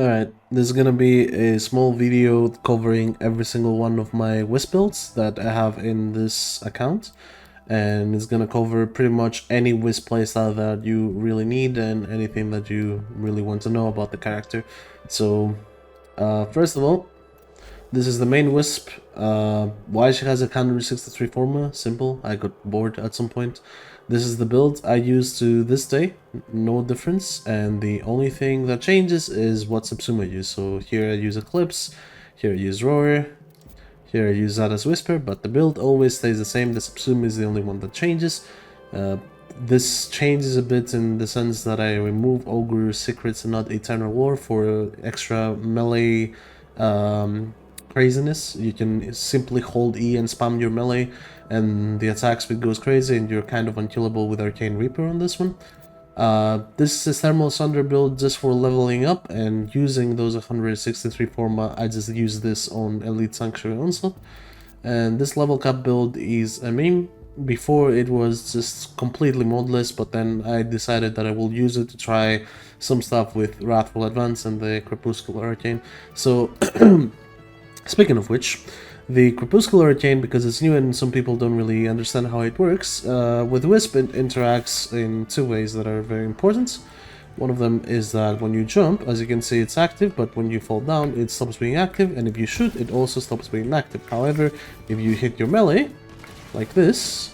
Alright, this is gonna be a small video covering every single one of my Wisp builds that I have in this account, and it's gonna cover pretty much any Wisp playstyle that you really need and anything that you really want to know about the character. So, first of all, this is the main Wisp. Why she has a 163 formula? Simple, I got bored at some point. This is the build I use to this day, no difference, and the only thing that changes is what subsume I use. So here I use Eclipse, here I use Roar, here I use Zada's Whisper, but the build always stays the same. The subsume is the only one that changes. This changes a bit in the sense that I remove Ogre Secrets and not Eternal War for extra melee craziness. You can simply hold E and spam your melee and the attack speed goes crazy and you're kind of unkillable with Arcane Reaper on this one. This is Thermal Sunder build just for leveling up, and using those 163 forma, I just use this on Elite Sanctuary Onslaught. And this level cap build is a meme. Before it was just completely modless, but then I decided that I will use it to try some stuff with Wrathful Advance and the Crepuscular Arcane. So speaking of which, the Crepuscular Arcane, because it's new and some people don't really understand how it works, with Wisp it interacts in two ways that are very important. One of them is that when you jump, as you can see, it's active, but when you fall down, it stops being active, and if you shoot, it also stops being active. However, if you hit your melee, like this,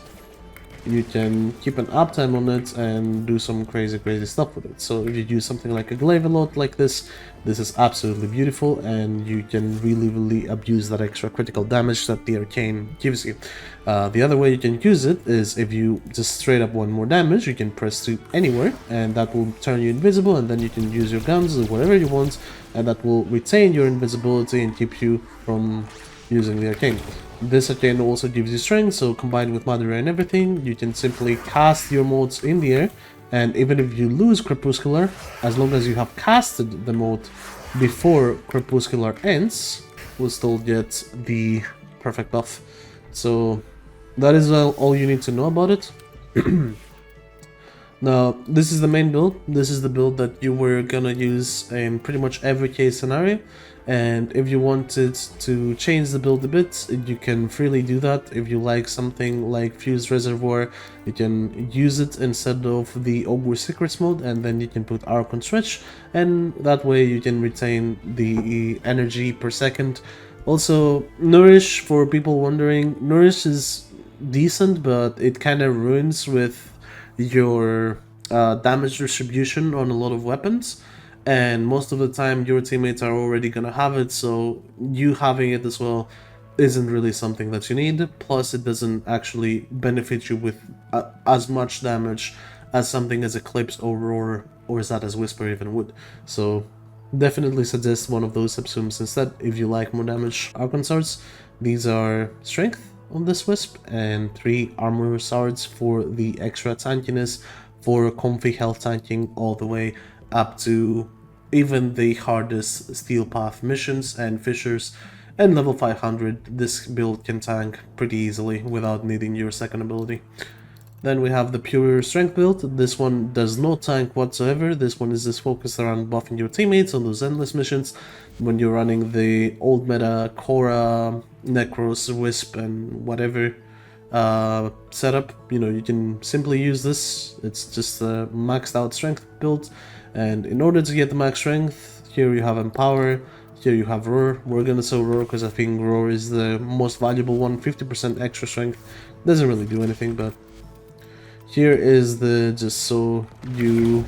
you can keep an uptime on it and do some crazy stuff with it. So if you use something like a glaive a lot like this is absolutely beautiful, and you can really abuse that extra critical damage that the Arcane gives you. The other way you can use it is if you just straight up want more damage, you can press 2 anywhere, and that will turn you invisible, and then you can use your guns wherever you want, and that will retain your invisibility and keep you from using the Arcane. This Arcane also gives you strength, so combined with Mother and everything, you can simply cast your modes in the air, and even if you lose Crepuscular, as long as you have casted the mode before Crepuscular ends, we'll still get the perfect buff. So that is all you need to know about it. Now, this is the main build. This is the build that you were gonna use in pretty much every case scenario. And if you wanted to change the build a bit, you can freely do that. If you like something like Fused Reservoir, you can use it instead of the Ogre Secrets mode, and then you can put Archon Shards, and that way you can retain the energy per second. Also, Nourish, for people wondering, Nourish is decent, but it kind of ruins with your damage distribution on a lot of weapons, and most of the time your teammates are already gonna have it, so you having it as well isn't really something that you need. Plus, it doesn't actually benefit you with as much damage as something as Eclipse or Roar or Zada's Whisper even would. So definitely suggest one of those subsumes instead if you like more damage. Archon Shards, these are strength on this Wisp, and 3 armor shards for the extra tankiness, for comfy health tanking all the way up to even the hardest steel path missions and fissures, and level 500 this build can tank pretty easily without needing your second ability. Then we have the pure strength build. This one does not tank whatsoever. This one is just focused around buffing your teammates on those endless missions when you're running the old meta Korra, Necros, Wisp and whatever setup. You know, you can simply use this. It's just a maxed out strength build, and in order to get the max strength, here you have Empower, here you have Roar. We're gonna sell Roar because I think Roar is the most valuable one. 50% extra strength doesn't really do anything, but here is the just so you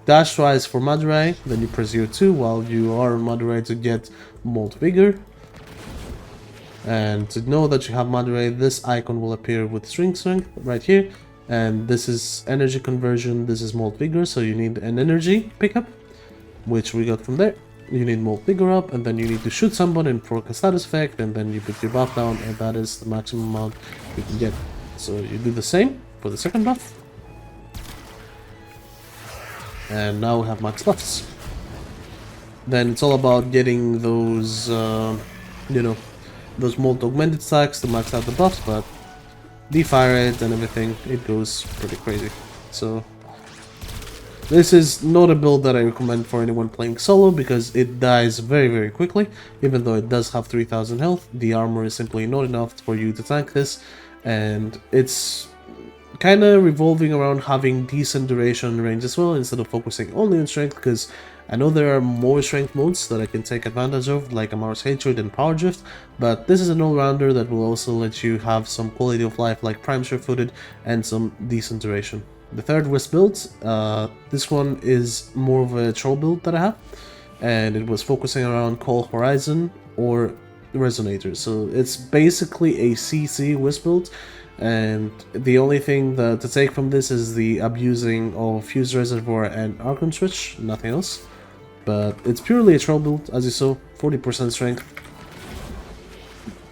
dash twice for Madurai, then you press 0-2 while you are on Madurai to get Molt Vigor. And to know that you have Madurai, this icon will appear with string strength right here. And this is energy conversion, this is Molt Vigor, so you need an energy pickup, which we got from there. You need Molt Vigor up, and then you need to shoot somebody and proc a status effect, and then you put your buff down, and that is the maximum amount you can get. So you do the same for the second buff. And now we have max buffs. Then it's all about getting those, you know, those Molt Augmented stacks to max out the buffs, but defire it and everything, it goes pretty crazy. So This is not a build that I recommend for anyone playing solo because it dies very quickly. Even though it does have 3000 health, the armor is simply not enough for you to tank this, and it's kind of revolving around having decent duration and range as well instead of focusing only on strength, because I know there are more strength modes that I can take advantage of, like Amar's Hatred and Power Drift, but this is an all-rounder that will also let you have some quality of life like Prime Sure-Footed and some decent duration. The third Wisp build, this one is more of a troll build that I have, and it was focusing around Call Horizon or Resonator, so it's basically a CC Wisp build, and the only thing to take from this is the abusing of Fused Reservoir and Archon Shards, nothing else. But it's purely a troll build, as you saw, 40% strength.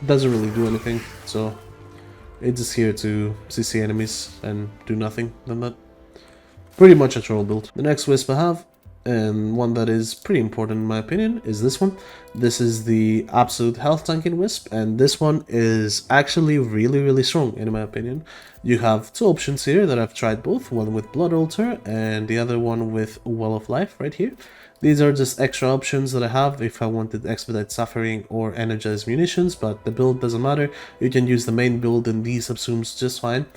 Doesn't really do anything, so it's just here to CC enemies and do nothing than that. Pretty much a troll build. The next Wisp I have, and one that is pretty important in my opinion, is this one. This is the absolute health tanking Wisp, and this one is actually really strong in my opinion. You have two options here that I've tried both, one with Blood Altar and the other one with Well of Life right here. These are just extra options that I have if I wanted Expedite Suffering or Energized Munitions, but the build doesn't matter. You can use the main build and these subsumes just fine.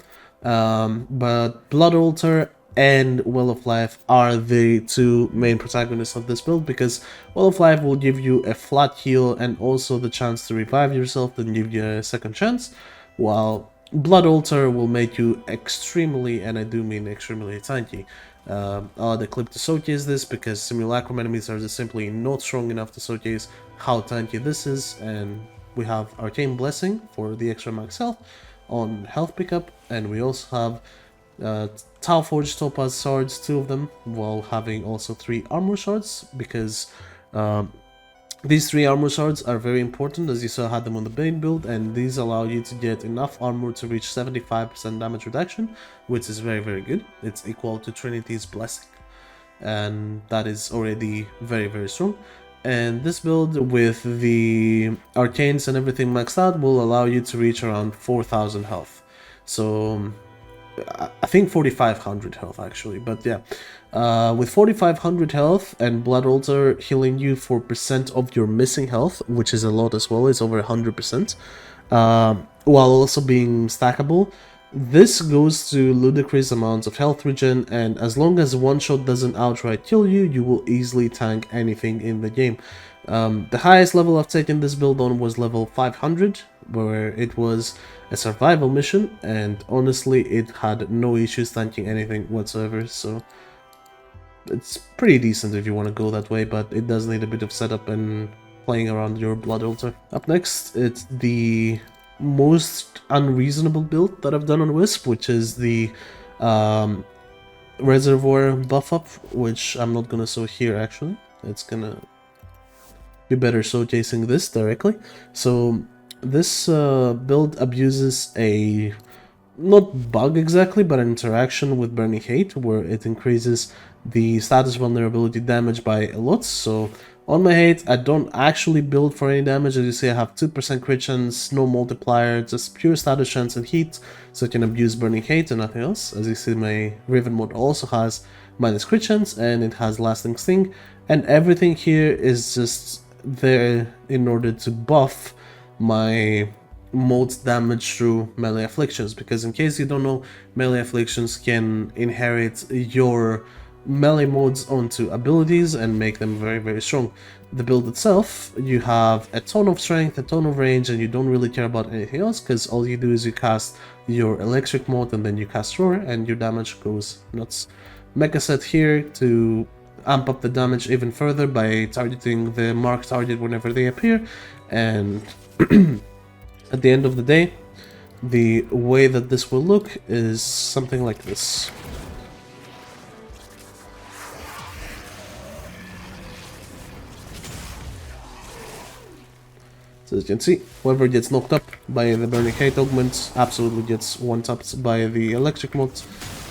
But Blood Altar and Well of Life are the two main protagonists of this build, because Well of Life will give you a flat heal and also the chance to revive yourself and give you a second chance, while Blood Altar will make you extremely, and I do mean extremely, tanky. I'll add a clip to showcase this because Simulacrum enemies are just simply not strong enough to showcase how tanky this is, and we have Arcane Blessing for the extra max health on health pickup, and we also have Tau Forged Topaz Shards, 2 of them, while having also 3 Armor Shards, because these 3 Armor Shards are very important, as you saw I had them on the main build, and these allow you to get enough armor to reach 75% damage reduction, which is very good. It's equal to Trinity's Blessing, and that is already very strong. And this build with the Arcanes and everything maxed out will allow you to reach around 4000 health. So I think 4500 health actually, but yeah. With 4500 health and Blood Altar healing you for % of your missing health, which is a lot as well, it's over 100%, while also being stackable, this goes to ludicrous amounts of health regen, and as long as one shot doesn't outright kill you, you will easily tank anything in the game. The highest level I've taken this build on was level 500, where it was a survival mission, and honestly it had no issues tanking anything whatsoever, so it's pretty decent if you want to go that way, but it does need a bit of setup and playing around your Blood Altar. Up next, it's the most unreasonable build that I've done on Wisp, which is the Reservoir buff up, which I'm not gonna show here actually. It's gonna be better showcasing this directly. So this build abuses a, not bug exactly, but an interaction with Burning Hate, where it increases the status vulnerability damage by a lot. So on my Hate, I don't actually build for any damage. As you see, I have 2% crit chance, no multiplier, just pure status chance and heat, so I can abuse Burning Hate and nothing else. As you see, my Raven mod also has minus crit chance, and it has Lasting Sting, and everything here is just there in order to buff my mode's damage through melee afflictions, because in case you don't know, melee afflictions can inherit your melee modes onto abilities and make them very strong. The build itself, you have a ton of strength, a ton of range, and you don't really care about anything else, because all you do is you cast your electric mode and then you cast roar and your damage goes nuts. Mecha set here to amp up the damage even further by targeting the marked target whenever they appear, and at the end of the day, the way that this will look is something like this. So as you can see, whoever gets knocked up by the Burning Hate augment absolutely gets one-tapped by the electric mod,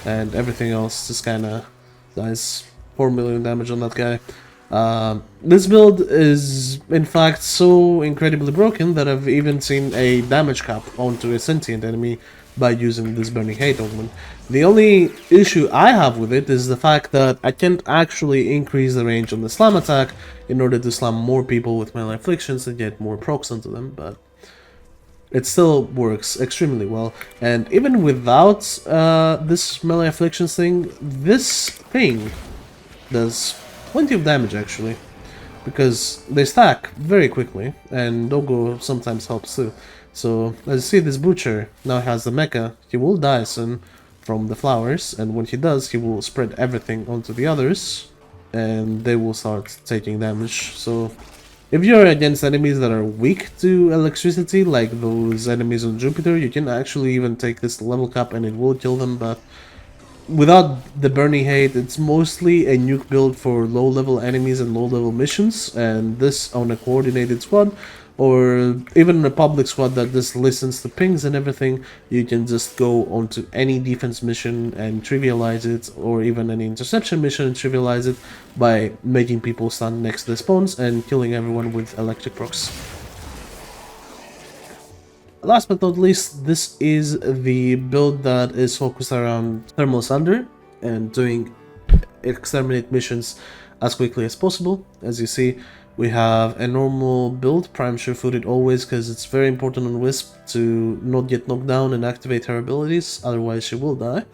and everything else just kinda dies. 4 million damage on that guy. This build is in fact so incredibly broken that I've even seen a damage cap onto a sentient enemy by using this Burning Hate augment. The only issue I have with it is the fact that I can't actually increase the range on the slam attack in order to slam more people with melee afflictions and get more procs onto them, but it still works extremely well. And even without this melee afflictions thing, this thing does plenty of damage actually, because they stack very quickly, and Dogo sometimes helps too. So, as you see, this Butcher now has the mecha. He will die soon from the flowers, and when he does, he will spread everything onto the others, and they will start taking damage. So, if you're against enemies that are weak to electricity, like those enemies on Jupiter, you can actually even take this level cap and it will kill them, but without the Burning Hate, it's mostly a nuke build for low-level enemies and low-level missions, and this on a coordinated squad, or even a public squad that just listens to pings and everything, you can just go onto any defense mission and trivialize it, or even any interception mission and trivialize it by making people stand next to the spawns and killing everyone with electric procs. Last but not least, this is the build that is focused around Thermal Sunder and doing exterminate missions as quickly as possible. As you see, we have a normal build, Prime Sure-Footed always, because it's very important on Wisp to not get knocked down and activate her abilities, otherwise she will die.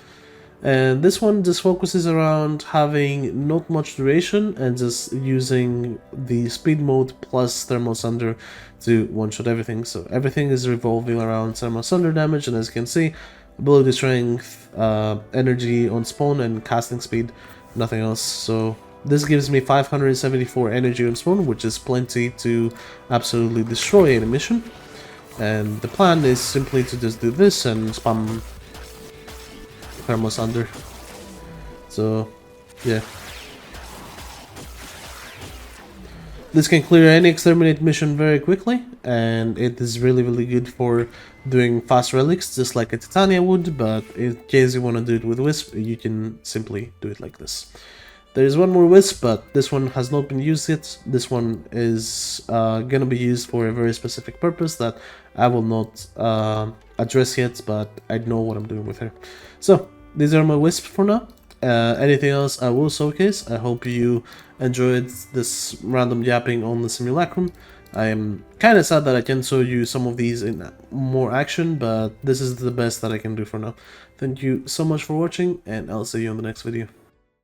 And this one just focuses around having not much duration and just using the speed mode plus Thermal Sunder to one-shot everything. So everything is revolving around Thermal Sunder damage, and as you can see, ability strength, energy on spawn, and casting speed, nothing else. So this gives me 574 energy on spawn, which is plenty to absolutely destroy any mission. And the plan is simply to just do this and spam Thermal Sunder. So, yeah. This can clear any exterminate mission very quickly, and it is really good for doing fast relics, just like a Titania would, but in case you want to do it with Wisp, you can simply do it like this. There is one more Wisp, but this one has not been used yet. This one is gonna be used for a very specific purpose that I will not address yet, but I know what I'm doing with her. So, these are my Wisps for now. Anything else I will showcase. I hope you enjoyed this random yapping on the simulacrum. I am kind of sad that I can't show you some of these in more action, but this is the best that I can do for now. Thank you so much for watching, and I'll see you on the next video.